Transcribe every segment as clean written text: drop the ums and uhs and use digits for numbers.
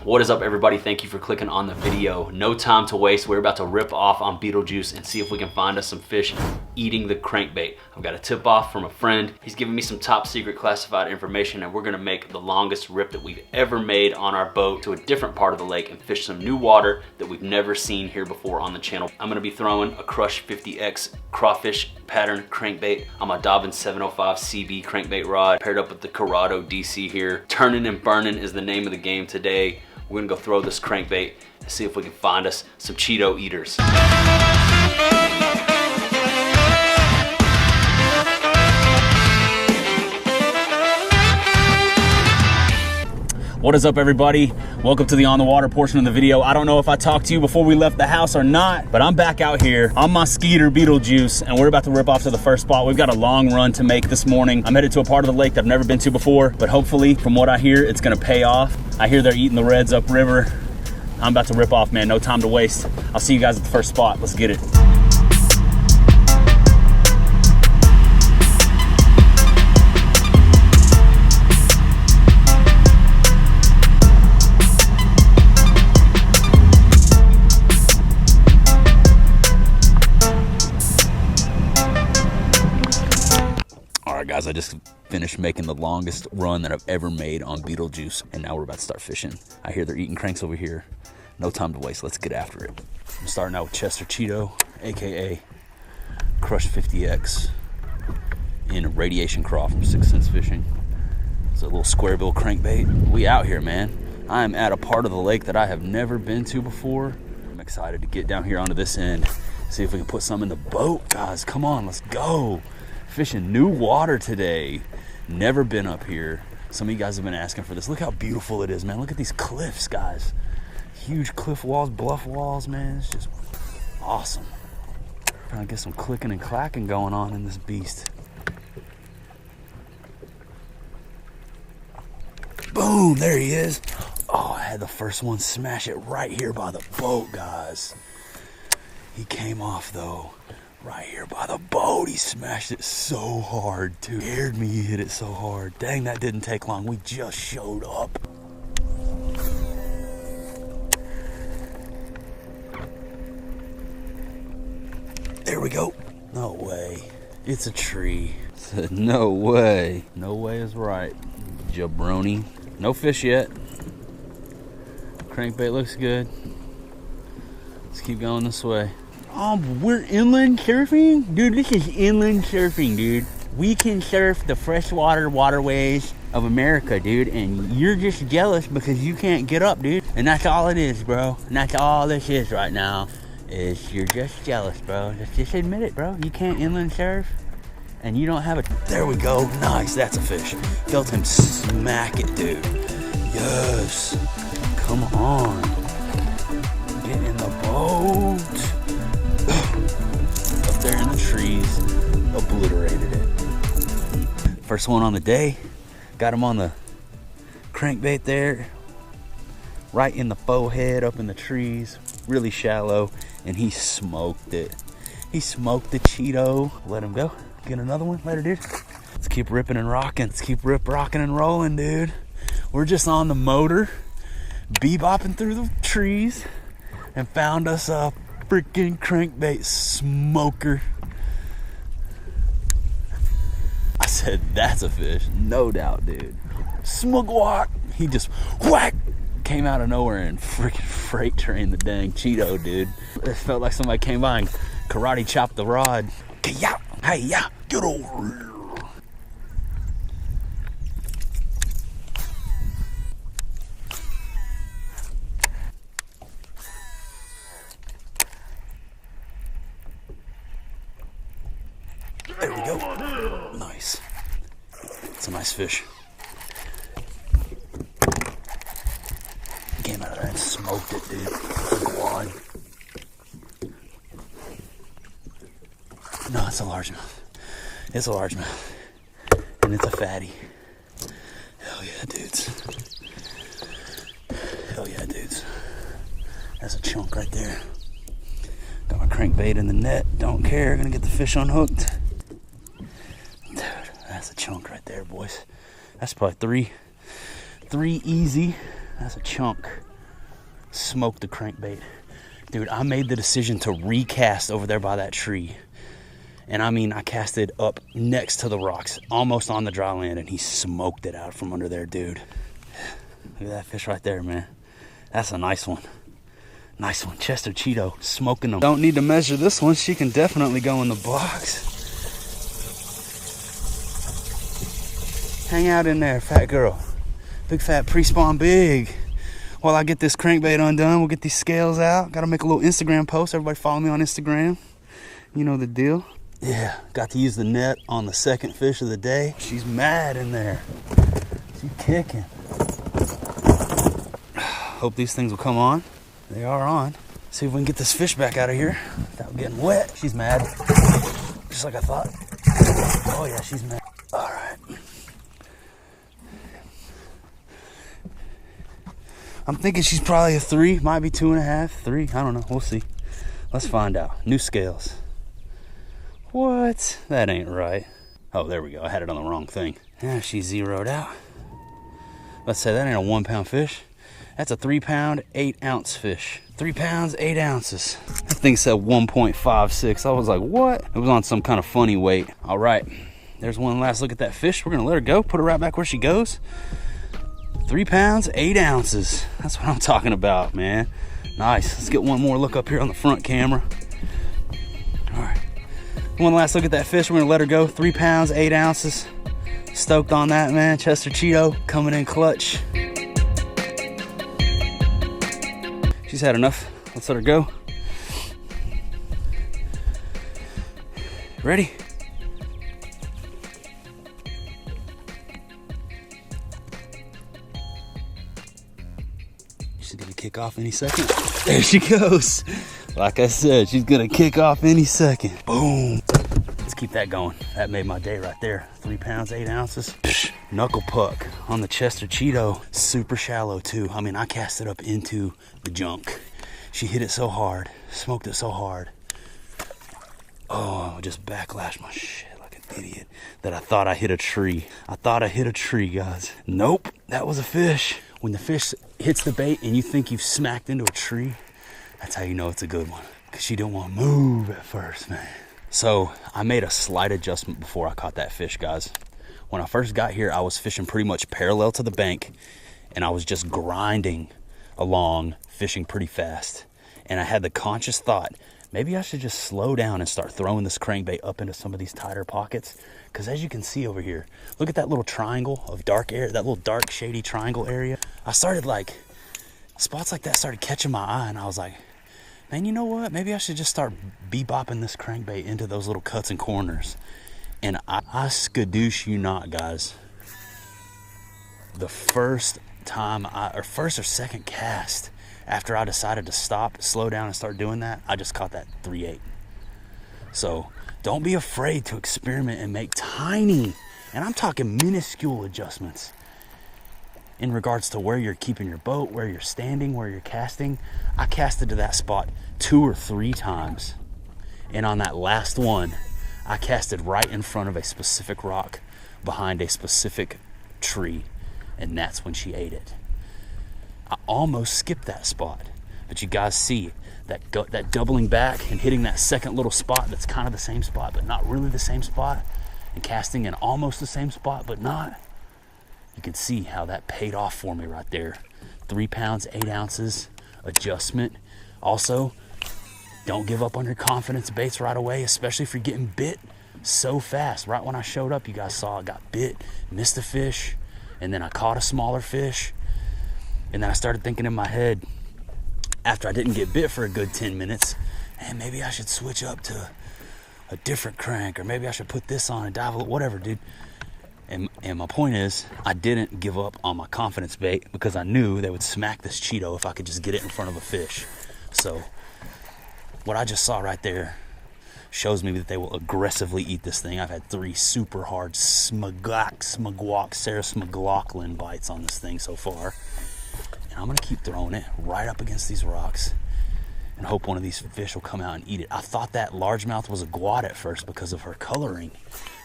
What is up, everybody? Thank you for clicking on the video. No time to waste. We're about to rip off on Beetlejuice and see if we can find us some fish eating the crankbait. I've got a tip off from a friend. He's giving me some top secret classified information, and we're gonna make the longest rip that we've ever made on our boat to a different part of the lake and fish some new water that we've never seen here before on the channel. I'm gonna be throwing a Crush50X crawfish pattern crankbait on my Dobbin 705 CB crankbait rod paired up with the Crush DC here. Turning and burning is the name of the game today. We're gonna go throw this crankbait and see if we can find us some CHEETO eaters. What is up, everybody? Welcome to the on the water portion of the video. I don't know if I talked to you before we left the house or not, but I'm back out here on my Skeeter Beetlejuice, and we're about to rip off to the first spot. We've got a long run to make this morning. I'm headed to a part of the lake that I've never been to before, but hopefully, from what I hear, it's gonna pay off. I hear they're eating the reds upriver. I'm about to rip off, man. No time to waste. I'll see you guys at the first spot. Let's get it. Guys, I just finished making the longest run that I've ever made on Beetlejuice, and now we're about to start fishing. I hear they're eating cranks over here. No time to waste. Let's get after it. I'm starting out with Chester CHEETO, aka Crush50X, in a radiation craw from 6 Cents Fishing. It's a little square bill crankbait. We out here, man. I am at a part of the lake that I have never been to before. I'm excited to get down here onto this end, see if we can put some in the boat. Guys, come on, let's go. Fishing new water today. Never been up here. Some of you guys have been asking for this. Look how beautiful it is, man. Look at these cliffs, guys. Huge cliff walls, bluff walls, man. It's just awesome. Trying to get some clicking and clacking going on in this beast. Boom, there he is. Oh, I had the first one smash it right here by the boat, guys. He came off though. Right here by the boat. He smashed it so hard, too. Scared me he hit it so hard. Dang, that didn't take long. We just showed up. There we go. No way. It's a tree. Said no way. No way is right. Jabroni. No fish yet. Crankbait looks good. Let's keep going this way. We're inland surfing? Dude, this is inland surfing, dude. We can surf the freshwater waterways of America, dude, and you're just jealous because you can't get up, dude. And that's all it is, bro. And that's all this is right now, is you're just jealous, bro. Just admit it, bro. You can't inland surf, and you don't have a... There we go. Nice, that's a fish. Felt him smack it, dude. Yes. Come on. Get in the boat. Up there in the trees, obliterated it. First one on the day, got him on the crankbait there, right in the forehead, up in the trees, really shallow, and he smoked it. He smoked the CHEETO. Let him go. Get another one later, dude. Let's keep ripping and rocking. Let's keep rocking and rolling, dude. We're just on the motor, bebopping through the trees, and found us a freaking crankbait smoker. I said, that's a fish, no doubt, dude. Smoke walk. He just whack came out of nowhere and freaking freight trained the dang CHEETO, dude. It felt like somebody came by and karate chopped the rod. Hey, yeah, get over here. There we go. Nice. It's a nice fish. Came out of there and smoked it, dude. Quad. No, it's a largemouth. It's a largemouth. And it's a fatty. Hell yeah, dudes. Hell yeah, dudes. That's a chunk right there. Got my crankbait in the net. Don't care. Gonna get the fish unhooked. Dude, that's a chunk right there, boys. That's probably three easy. That's a chunk. smoked the crankbait. Dude, I made the decision to recast over there by that tree. And I mean, I casted up next to the rocks, almost on the dry land, and he smoked it out from under there, dude. Look at that fish right there, man. That's a nice one. Nice one, Chester CHEETO, smoking them. Don't need to measure this one. She can definitely go in the box. Hang out in there, fat girl. Big fat pre-spawn big. While I get this crankbait undone, we'll get these scales out. Gotta make a little Instagram post. Everybody follow me on Instagram. You know the deal. Yeah, got to use the net on the second fish of the day. She's mad in there. She's kicking. Hope these things will come on. They are on. See if we can get this fish back out of here without getting wet. She's mad. Just like I thought. Oh yeah, she's mad. All right. I'm thinking she's probably a 3, might be 2.5, 3. I don't know. We'll see. Let's find out. New scales. What? That ain't right. Oh, there we go. I had it on the wrong thing. Yeah, she's zeroed out. Let's say that ain't a 1 pound fish. That's a 3 pound, 8 ounce fish. 3 pounds, 8 ounces. That thing said 1.56. I was like, what? It was on some kind of funny weight. All right. There's one last look at that fish. We're going to let her go. Put her right back where she goes. 3 pounds, 8 ounces. That's what I'm talking about, man. Nice. Let's get one more look up here on the front camera. All right. One last look at that fish. We're gonna let her go. 3 pounds, 8 ounces. Stoked on that, man. Chester CHEETO coming in clutch. She's had enough. Let's let her go. Ready? She's gonna kick off any second. There she goes. Like I said, she's gonna kick off any second. Boom. Let's keep that going. That made my day right there. 3 pounds, 8 ounces. Psh, knuckle puck on the Chester CHEETO. Super shallow too. I mean, I cast it up into the junk. She hit it so hard, smoked it so hard. Oh, I just backlashed my shit like an idiot that I thought I hit a tree. I thought I hit a tree, guys. Nope, that was a fish. When the fish hits the bait and you think you've smacked into a tree, that's how you know it's a good one. Because she didn't want to move at first, man. So I made a slight adjustment before I caught that fish, guys. When I first got here, I was fishing pretty much parallel to the bank, and I was just grinding along, fishing pretty fast. And I had the conscious thought, maybe I should just slow down and start throwing this crankbait up into some of these tighter pockets. Because as you can see over here, look at that little triangle of dark air, that little dark shady triangle area. I started like, spots like that started catching my eye, and I was like, man, you know what? Maybe I should just start bebopping this crankbait into those little cuts and corners. And I skadoosh you not, guys. The first time first or second cast after I decided to stop, slow down and start doing that, I just caught that 3/8. So don't be afraid to experiment and make tiny, and I'm talking minuscule adjustments in regards to where you're keeping your boat, where you're standing, where you're casting. I casted to that spot 2 or 3 times. And on that last one, I casted right in front of a specific rock behind a specific tree. And that's when she ate it. I almost skipped that spot. But you guys see that doubling back and hitting that second little spot that's kind of the same spot, but not really the same spot. And casting in almost the same spot, but not. You can see how that paid off for me right there. 3 pounds, 8 ounces, adjustment. Also, don't give up on your confidence baits right away, especially if you're getting bit so fast. Right when I showed up, you guys saw I got bit, missed a fish, and then I caught a smaller fish. And then I started thinking in my head, after I didn't get bit for a good 10 minutes, hey, maybe I should switch up to a different crank, or maybe I should put this on and dive a little, whatever, dude. And my point is, I didn't give up on my confidence bait because I knew they would smack this CHEETO if I could just get it in front of a fish. So what I just saw right there shows me that they will aggressively eat this thing. I've had 3 super hard Sarah McLaughlin bites on this thing so far. And I'm gonna keep throwing it right up against these rocks and hope one of these fish will come out and eat it. I thought that largemouth was a guad at first because of her coloring.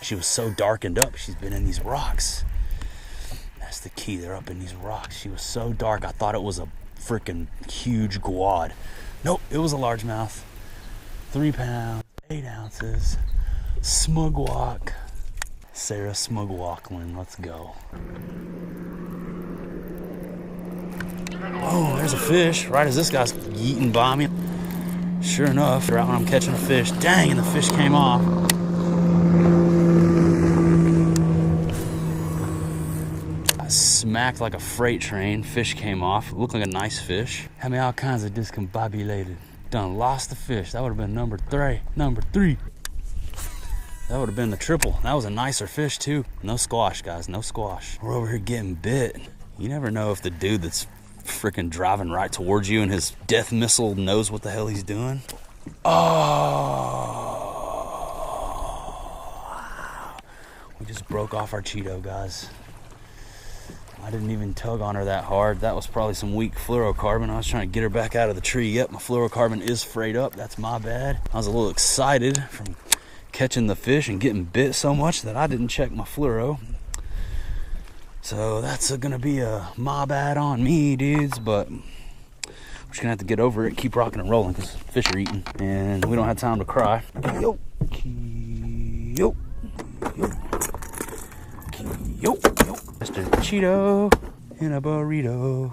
She was so darkened up. She's been in these rocks. That's the key. They're up in these rocks. She was so dark. I thought it was a freaking huge quad. Nope, it was a largemouth. 3 pounds, 8 ounces. Smugwalk. Sarah Smugwalkland, let's go. Oh, there's a fish, right as this guy's yeeting by me. Sure enough, right when I'm catching a fish, dang, and the fish came off. I smacked like a freight train, fish came off, it looked like a nice fish. Had me all kinds of discombobulated. Done lost the fish, that would have been number three. That would have been the triple. That was a nicer fish too. No squash, guys, no squash. We're over here getting bit. You never know if the dude that's freaking driving right towards you and his death missile knows what the hell he's doing. Oh, we just broke off our CHEETO, guys. I didn't even tug on her that hard. That was probably some weak fluorocarbon. I was trying to get her back out of the tree. Yep, my fluorocarbon is frayed up. That's my bad. I was a little excited from catching the fish and getting bit so much that I didn't check my fluoro. So that's gonna be a my bad on me, dudes, but we're just gonna have to get over it, keep rocking and rolling because fish are eating and we don't have time to cry. Yo, yo, yo, yo, yo. Mr. CHEETO in a burrito.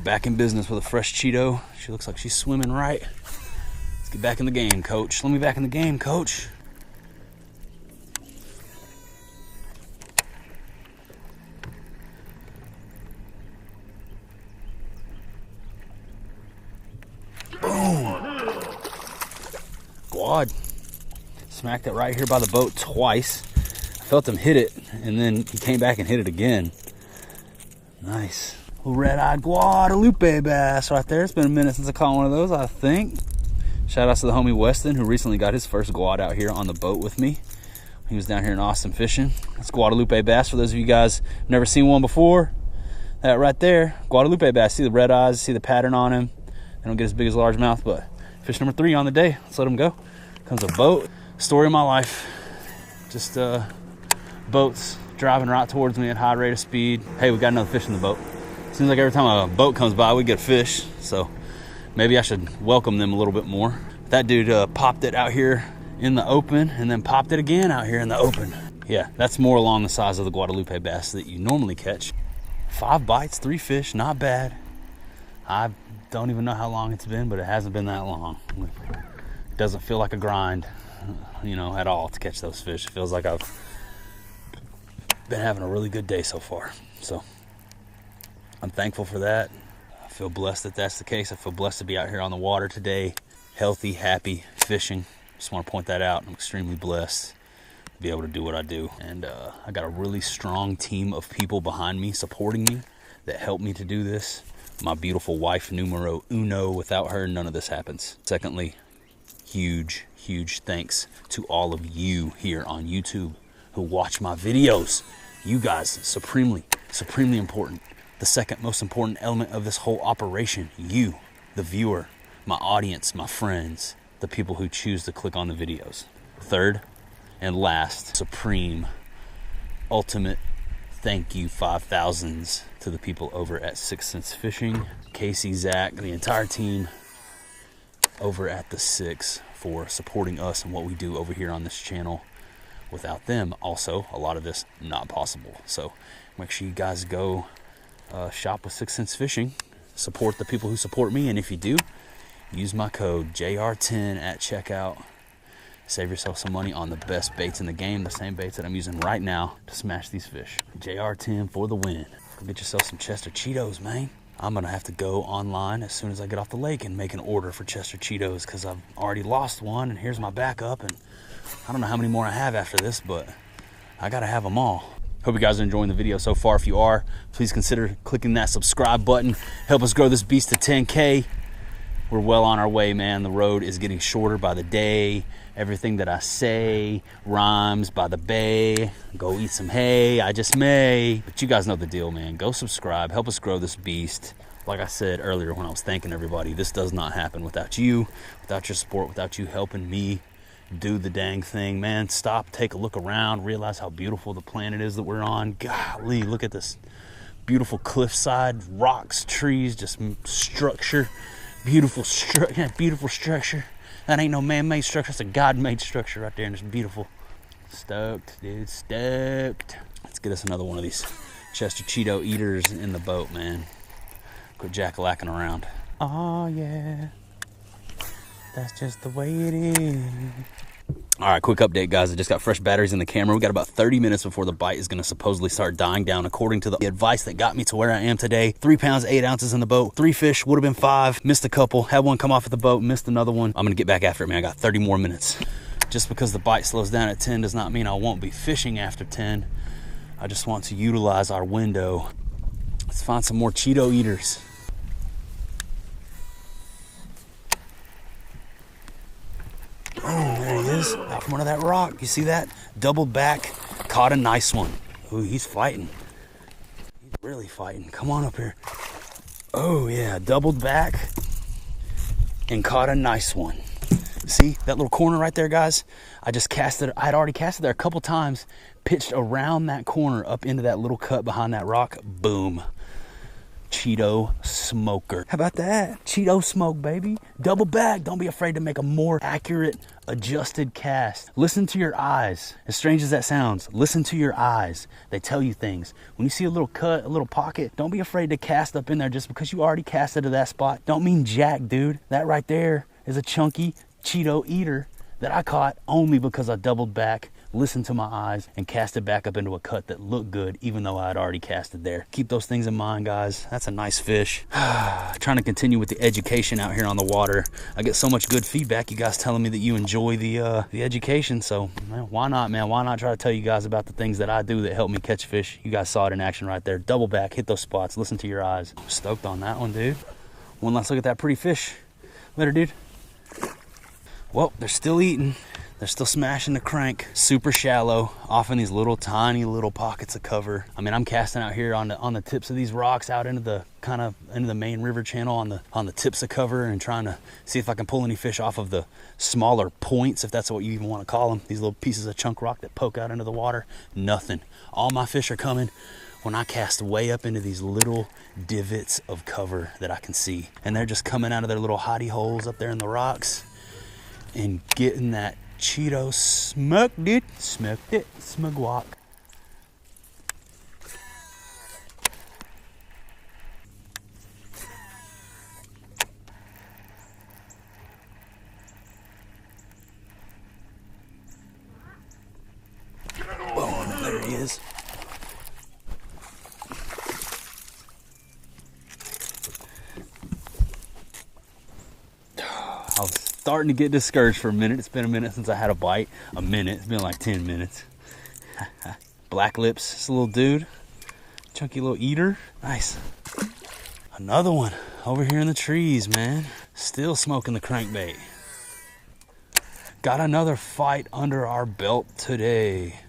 Back in business with a fresh CHEETO. She looks like she's swimming right. Let's get back in the game, coach. Let me back in the game, coach. Boom. Quad. Smacked it right here by the boat twice. I felt him hit it, and then he came back and hit it again. Nice. Little red-eyed Guadalupe bass right there. It's been a minute since I caught one of those, I think. Shout out to the homie Weston, who recently got his first guad out here on the boat with me. He was down here in Austin fishing. That's Guadalupe bass. For those of you guys who've never seen one before, that right there, Guadalupe bass. See the red eyes, see the pattern on him. They don't get as big as largemouth, but fish number 3 on the day. Let's let him go. Comes a boat. Story of my life. Just boats driving right towards me at high rate of speed. Hey, we got another fish in the boat. Seems like every time a boat comes by, we get a fish. So maybe I should welcome them a little bit more. That dude popped it out here in the open and then popped it again out here in the open. Yeah, that's more along the size of the Guadalupe bass that you normally catch. 5 bites, 3 fish, not bad. I don't even know how long it's been, but it hasn't been that long. It doesn't feel like a grind, you know, at all to catch those fish. It feels like I've been having a really good day so far. So I'm thankful for that. I feel blessed that that's the case. I feel blessed to be out here on the water today, healthy, happy, fishing. Just want to point that out. I'm extremely blessed to be able to do what I do. And I got a really strong team of people behind me, supporting me, that help me to do this. My beautiful wife, numero uno. Without her, none of this happens. Secondly, huge thanks to all of you here on YouTube who watch my videos. You guys, supremely important. The second most important element of this whole operation, you, the viewer, my audience, my friends, the people who choose to click on the videos. Third and last, supreme, ultimate thank you 5,000s to the people over at 6th Sense Fishing, Casey, Zach, the entire team over at the 6 for supporting us and what we do over here on this channel. Without them, also, a lot of this not possible. So make sure you guys go shop with 6th Sense Fishing. Support the people who support me, and if you do, use my code JR10 at checkout. Save yourself some money on the best baits in the game, the same baits that I'm using right now to smash these fish. JR10 for the win. Go get yourself some Chester CHEETOs, man. I'm gonna have to go online as soon as I get off the lake and make an order for Chester CHEETOs because I've already lost one, and here's my backup, and I don't know how many more I have after this, but I gotta have them all. Hope you guys are enjoying the video so far. If you are, please consider clicking that subscribe button. Help us grow this beast to 10K. We're well on our way, man. The road is getting shorter by the day. Everything that I say rhymes by the bay. Go eat some hay, I just may. But you guys know the deal, man. Go subscribe, help us grow this beast. Like I said earlier when I was thanking everybody, this does not happen without you, without your support, without you helping me do the dang thing, man. Stop, take a look around, realize how beautiful the planet is that we're on. Golly, look at this beautiful cliffside, rocks, trees, just structure. Beautiful structure. That ain't no man-made structure, it's a God-made structure right there, and it's beautiful. Stoked, dude, stoked. Let's get us another one of these Chester Cheeto eaters in the boat, man. Quit jack-lacking around. Oh yeah, that's just the way it is. All right, quick update, guys. I just got fresh batteries in the camera. We got about 30 minutes before the bite is going to supposedly start dying down, according to the advice that got me to where I am today. 3 pounds, 8 ounces in the boat. 3 fish, would have been 5. Missed a couple. Had one come off at the boat, missed another one. I'm going to get back after it, man. I got 30 more minutes. Just because the bite slows down at 10 does not mean I won't be fishing after 10. I just want to utilize our window. Let's find some more Cheeto eaters. Oh, there he is, out from under that rock. You see that? Doubled back, caught a nice one. Ooh, he's fighting. He's really fighting. Come on up here. Oh yeah, doubled back and caught a nice one. See that little corner right there, guys? I just casted, I had already casted there a couple times, pitched around that corner up into that little cut behind that rock. Boom. Cheeto smoker. How about that? Cheeto smoke, baby. Double back. Don't be afraid to make a more accurate, adjusted cast. Listen to your eyes. As strange as that sounds, listen to your eyes. They tell you things. When you see a little cut, a little pocket, don't be afraid to cast up in there just because you already casted to that spot. Don't mean jack, dude. That right there is a chunky Cheeto eater that I caught only because I doubled back, listened to my eyes, and cast it back up into a cut that looked good, even though I had already casted there. Keep those things in mind, guys. That's a nice fish. Trying to continue with the education out here on the water. I get so much good feedback, you guys telling me that you enjoy the education, so man, why not, man? Why not try to tell you guys about the things that I do that help me catch fish? You guys saw it in action right there. Double back, hit those spots, listen to your eyes. I'm stoked on that one, dude. One last look at that pretty fish. Later, dude. Well, they're still eating. They're still smashing the crank, super shallow, off in these little tiny little pockets of cover. I mean, I'm casting out here on the tips of these rocks out into the into the main river channel on the tips of cover, and trying to see if I can pull any fish off of the smaller points, if that's what you even want to call them. These little pieces of chunk rock that poke out into the water. Nothing. All my fish are coming when I cast way up into these little divots of cover that I can see, and they're just coming out of their little hidey holes up there in the rocks and getting that Cheeto smoked, dude. Smoked it. Smugwalk. Oh, there he is. I was starting to get discouraged for a minute. It's been a minute since I had a bite. A minute. It's been like 10 minutes. Black lips. This little dude. Chunky little eater. Nice. Another one over here in the trees, man. Still smoking the crankbait. Got another fight under our belt today.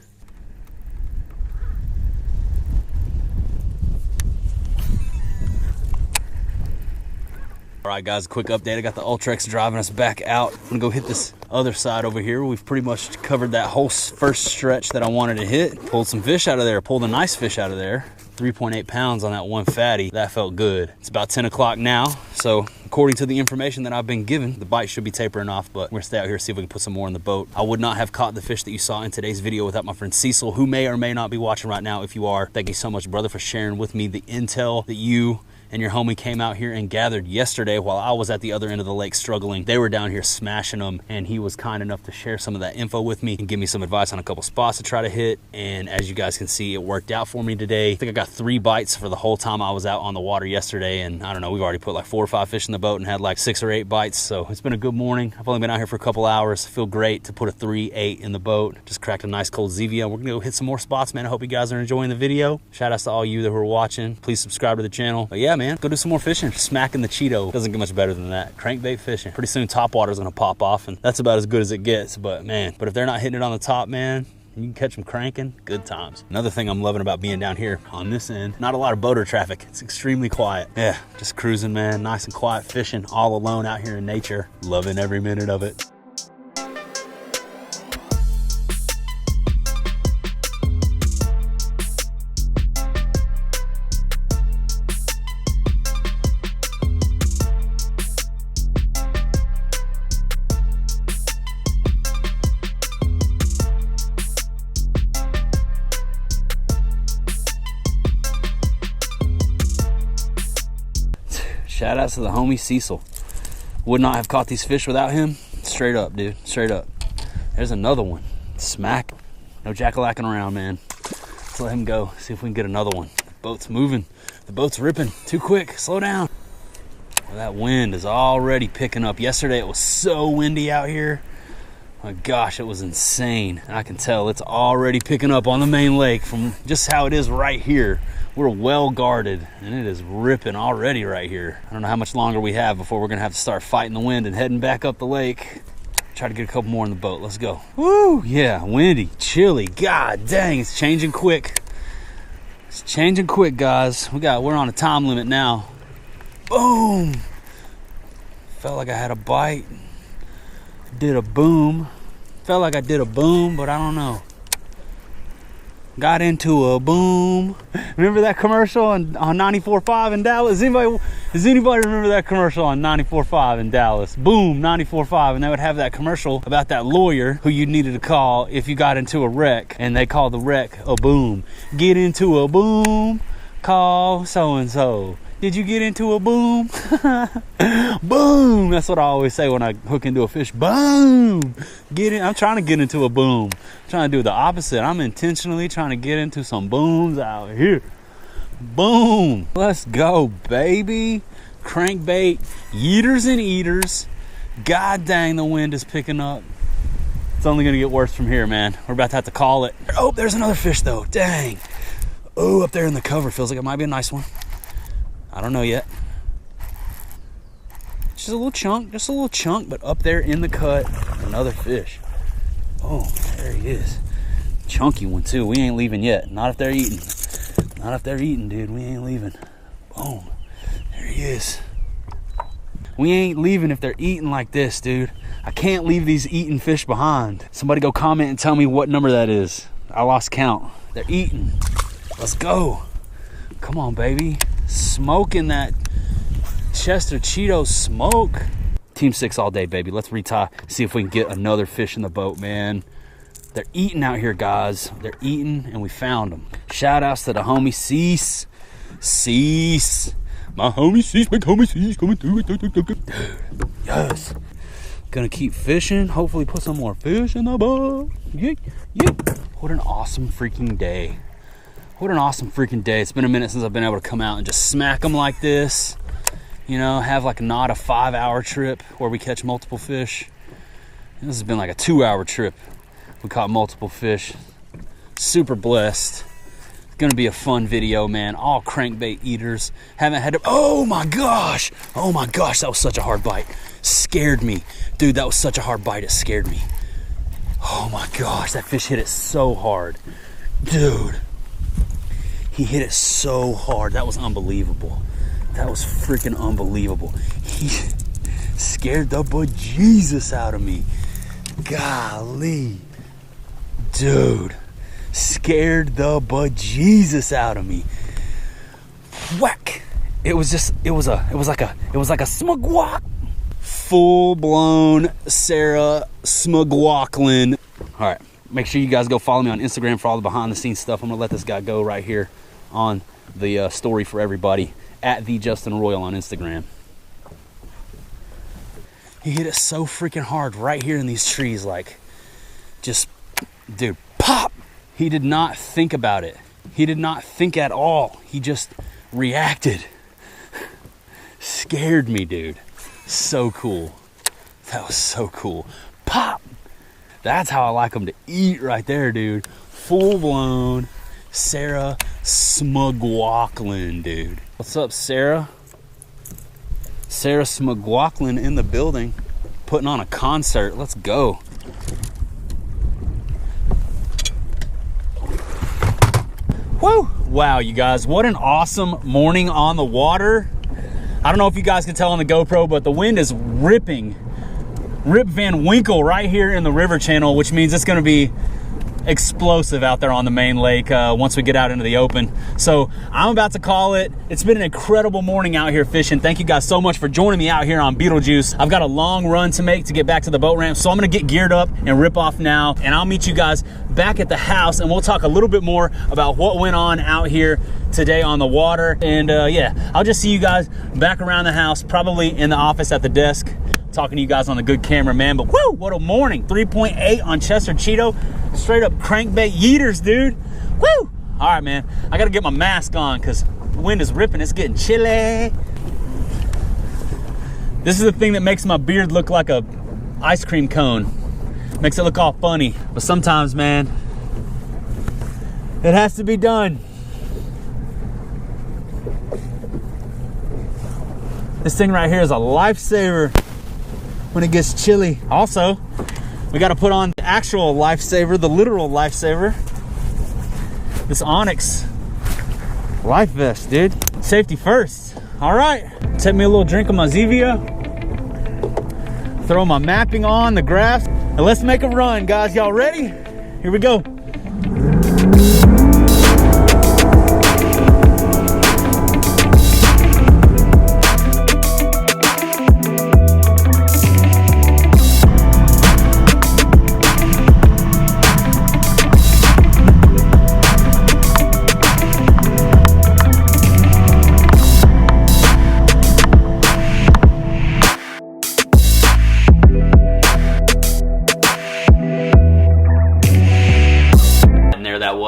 All right, guys, a quick update. I got the Ultrex driving us back out. I'm gonna go hit this other side over here. We've pretty much covered that whole first stretch that I wanted to hit. Pulled some fish out of there, pulled a nice fish out of there. 3.8 pounds on that one fatty. That felt good. It's about 10 o'clock now, so according to the information that I've been given, the bite should be tapering off, but we're gonna stay out here, see if we can put some more in the boat. I would not have caught the fish that you saw in today's video without my friend Cecil, who may or may not be watching right now. If you are, thank you so much, brother, for sharing with me the intel that you and your homie came out here and gathered yesterday while I was at the other end of the lake struggling. They were down here smashing them, and he was kind enough to share some of that info with me and give me some advice on a couple spots to try to hit. And as you guys can see, it worked out for me today. I think I got 3 bites for the whole time I was out on the water yesterday, and I don't know, we've already put like 4 or 5 fish in the boat and had like 6 or 8 bites, so it's been a good morning. I've only been out here for a couple hours. I feel great to put a 3-8 in the boat. Just cracked a nice cold Zevia. We're gonna go hit some more spots, man. I hope you guys are enjoying the video. Shout outs to all you that were watching. Please subscribe to the channel. But yeah, man, go do some more fishing. Smacking the Cheeto. Doesn't get much better than that. Crankbait fishing. Pretty soon top water's gonna pop off, and that's about as good as it gets. But man, if they're not hitting it on the top, man, you can catch them cranking. Good times. Another thing I'm loving about being down here on this end, not a lot of boater traffic. It's extremely quiet. Yeah, just cruising, man. Nice and quiet fishing all alone out here in nature. Loving every minute of it. Shout outs to the homie Cecil. Would not have caught these fish without him. Straight up, dude. Straight up. There's another one. Smack. No jack-a-lacking around, man. Let's let him go. See if we can get another one. The boat's moving. The boat's ripping. Too quick. Slow down. Well, that wind is already picking up. Yesterday it was so windy out here. My gosh, it was insane. And I can tell it's already picking up on the main lake from just how it is right here. We're well guarded and it is ripping already right here. I don't know how much longer we have before we're gonna have to start fighting the wind and heading back up the lake. Try to get a couple more in the boat. Let's go. Woo, yeah, windy, chilly. God dang, it's changing quick. It's changing quick, guys. We're on a time limit now. Boom. Felt like I had a bite. Did a boom. Felt like I did a boom, but I don't know. Got into a boom. Remember that commercial on 94.5 in Dallas? Does anybody remember that commercial on 94.5 in Dallas? Boom, 94.5. And they would have that commercial about that lawyer who you needed to call if you got into a wreck. And they called the wreck a boom. Get into a boom, call so-and-so. Did you get into a boom? Boom. That's what I always say when I hook into a fish. Boom. I'm trying to get into a boom. I'm trying to do the opposite. I'm intentionally trying to get into some booms out here. Boom. Let's go, baby. Crankbait. Yeeters and eaters. God dang, the wind is picking up. It's only going to get worse from here, man. We're about to have to call it. Oh, there's another fish, though. Dang. Oh, up there in the cover. Feels like it might be a nice one. I don't know yet. Just a little chunk, but up there in the cut, another fish. Oh, there he is. Chunky one too. We ain't leaving yet. Not if they're eating. Not if they're eating, dude. We ain't leaving. Boom. There he is. We ain't leaving if they're eating like this, dude. I can't leave these eating fish behind. Somebody go comment and tell me what number that is. I lost count. They're eating. Let's go. Come on, baby. Smoking that Chester CHEETO smoke. Team 6 all day, baby. Let's retie. See if we can get another fish in the boat, man. They're eating out here, guys. They're eating, and we found them. Shout outs to the homie Cease. Cease. My homie Cease, my homie Cease coming through. Dude, yes. Gonna keep fishing. Hopefully put some more fish in the boat. Yeah, yeah. What an awesome freaking day. What an awesome freaking day. It's been a minute since I've been able to come out and just smack them like this. You know, have like not a 5-hour trip where we catch multiple fish. This has been like a 2-hour trip. We caught multiple fish. Super blessed. It's gonna be a fun video, man. All crankbait eaters. Haven't had to, oh my gosh, that was such a hard bite. Scared me. Dude, that was such a hard bite, it scared me. Oh my gosh, that fish hit it so hard. Dude. He hit it so hard. That was unbelievable. That was freaking unbelievable. He scared the bejesus out of me. Golly. Dude. Scared the bejesus out of me. Whack. It was like a smugwalk. Full blown Sarah Smugwalklin. All right. Make sure you guys go follow me on Instagram for all the behind the scenes stuff. I'm gonna let this guy go right here on the story for everybody at the Justin Royal on Instagram. He hit it so freaking hard right here in these trees, like just, dude, pop. He did not think about it. He did not think at all. He just reacted. Scared me, dude. So cool. That was so cool. Pop. That's how I like them to eat right there, dude. Full blown Sarah Smugwalklin, dude. What's up, Sarah? Sarah Smugwalklin in the building, putting on a concert. Let's go. Woo! Wow, you guys, what an awesome morning on the water. I don't know if you guys can tell on the GoPro, but the wind is ripping. Rip Van Winkle right here in the river channel, which means it's gonna be explosive out there on the main lake once we get out into the open. So I'm about to call it. It's been an incredible morning out here fishing. Thank you guys so much for joining me out here on Beetlejuice. I've got a long run to make to get back to the boat ramp, so I'm gonna get geared up and rip off now, and I'll meet you guys back at the house and we'll talk a little bit more about what went on out here today on the water. And yeah, I'll just see you guys back around the house, probably in the office at the desk, talking to you guys on the good camera, man. But whoo, what a morning. 3.8 on Chester CHEETO. Straight up crankbait yeeters, dude. Woo! All right, man. I gotta get my mask on because the wind is ripping. It's getting chilly. This is the thing that makes my beard look like a ice cream cone. Makes it look all funny. But sometimes, man, it has to be done. This thing right here is a lifesaver when it gets chilly. Also, we got to put on the actual lifesaver, the literal lifesaver. This Onyx life vest, dude. Safety first. All right, take me a little drink of my Zevia. Throw my mapping on the graphs, and let's make a run, guys. Y'all ready? Here we go.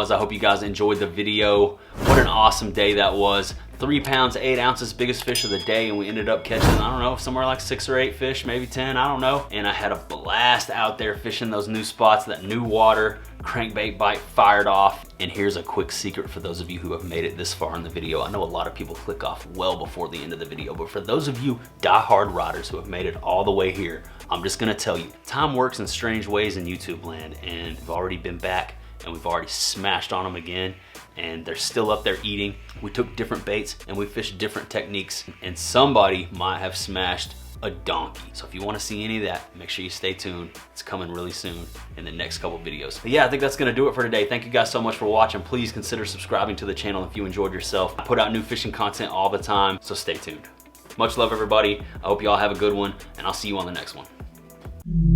I hope you guys enjoyed the video. What an awesome day that was. 3 pounds, 8 ounces, biggest fish of the day, and we ended up catching, I don't know, somewhere like 6 or 8 fish, maybe 10, I don't know. And I had a blast out there fishing those new spots, that new water, crankbait bite fired off. And here's a quick secret for those of you who have made it this far in the video. I know a lot of people click off well before the end of the video, but for those of you die-hard riders who have made it all the way here, I'm just gonna tell you, time works in strange ways in YouTube land, and we've already been back and we've already smashed on them again, and they're still up there eating. We took different baits and we fished different techniques, and somebody might have smashed a donkey. So if you want to see any of that, make sure you stay tuned. It's coming really soon in the next couple videos. But yeah, I think that's gonna do it for today. Thank you guys so much for watching. Please consider subscribing to the channel if you enjoyed yourself. I put out new fishing content all the time, so stay tuned. Much love, everybody. I hope you all have a good one, and I'll see you on the next one.